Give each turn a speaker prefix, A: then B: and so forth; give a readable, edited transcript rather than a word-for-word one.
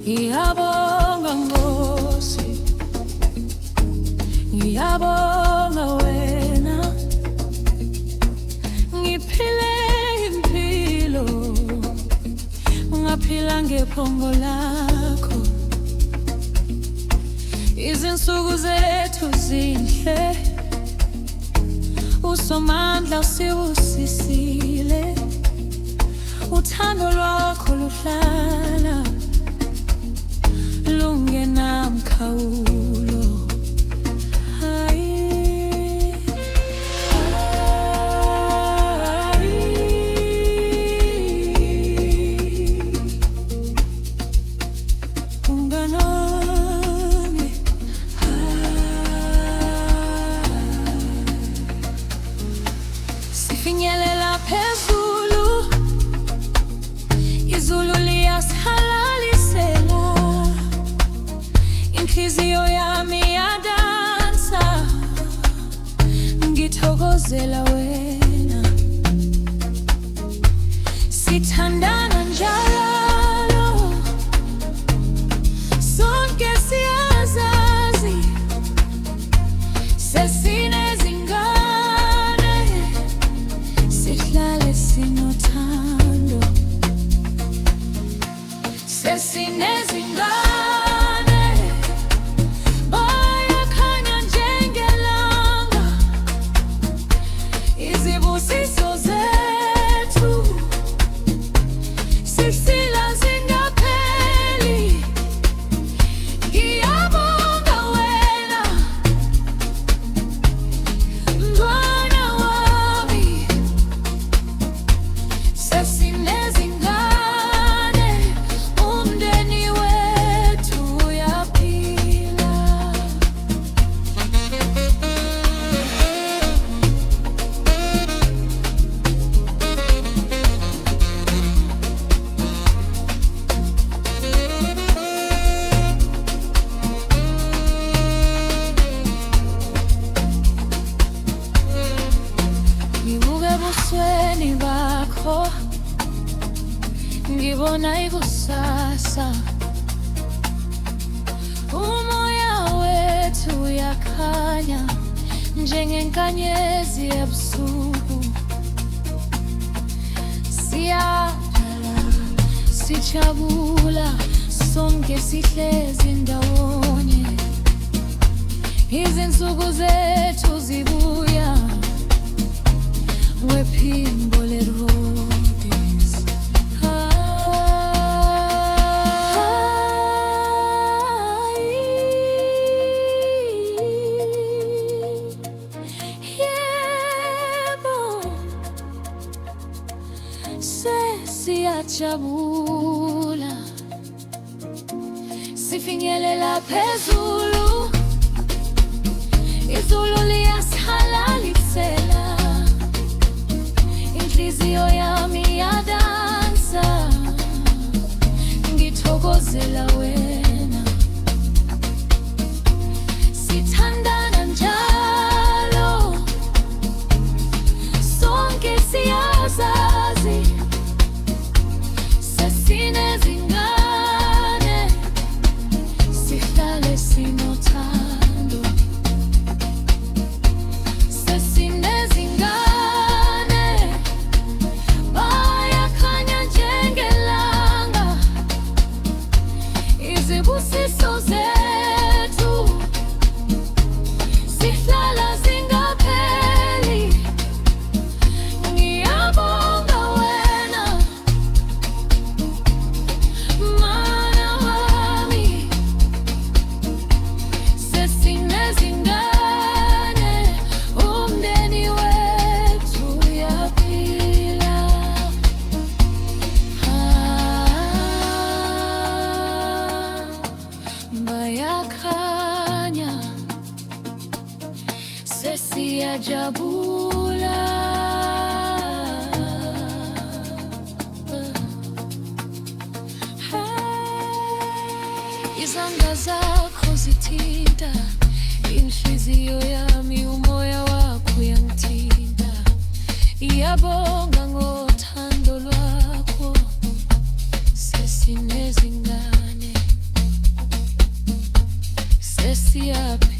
A: Ngiyabonga Nkosi, ngiyabonga wena, ngiphile impilo, ungaphila ngephongo lakho. Izinsuku zethu zinhle, uSomandla usibusisile, uthando lwakho luhlala lungenamkhawulo. Sifinyelela phezulu, izulu liyasihalalisela, inhliziyo yami yadansa, ngithokozela wena. Sithandana njalo, sonke siyazazi, sesinezingane, sihlale sinothando. Sesinezingane, bayakhanya njengelanga, izibusiso zethu sisila zingapheli. Ngiyabonga wena, Mntwana wami. Sesinezingane, umndeni wethu uyaphila. Ngibuke ebusweni bakho, ngibona ikusasa, umoya wethu uyakhanya njengenkanyezi ebusuku. Siyadlala, sijabula, sonke sihlezi ndawonye, izinsuku zethu zibuya wephimbo le-Rhodes. Yebo, sesiyajabula, sifinyelela phezulu, izulu liyasihalalisela, inhliziyo yami yadansa, ngithokozela wena. Sithandana njalo, sonke siyazazi, sesinezingane, sihlale sinothando. Sesinezingane, bayakhanya njengelanga, izibusiso zethu sihlala zingapheli. Ngiyabonga wena, Mana wami. Sesinezingane, umndeni wethu uyaphila. Bayakhanya, sesiyajabula. Izandla zakho zithinta inhliziyo yami, umoya wakho uyangithinta. Iyabonga ngothando lwakho, sesinezingane. siyaphi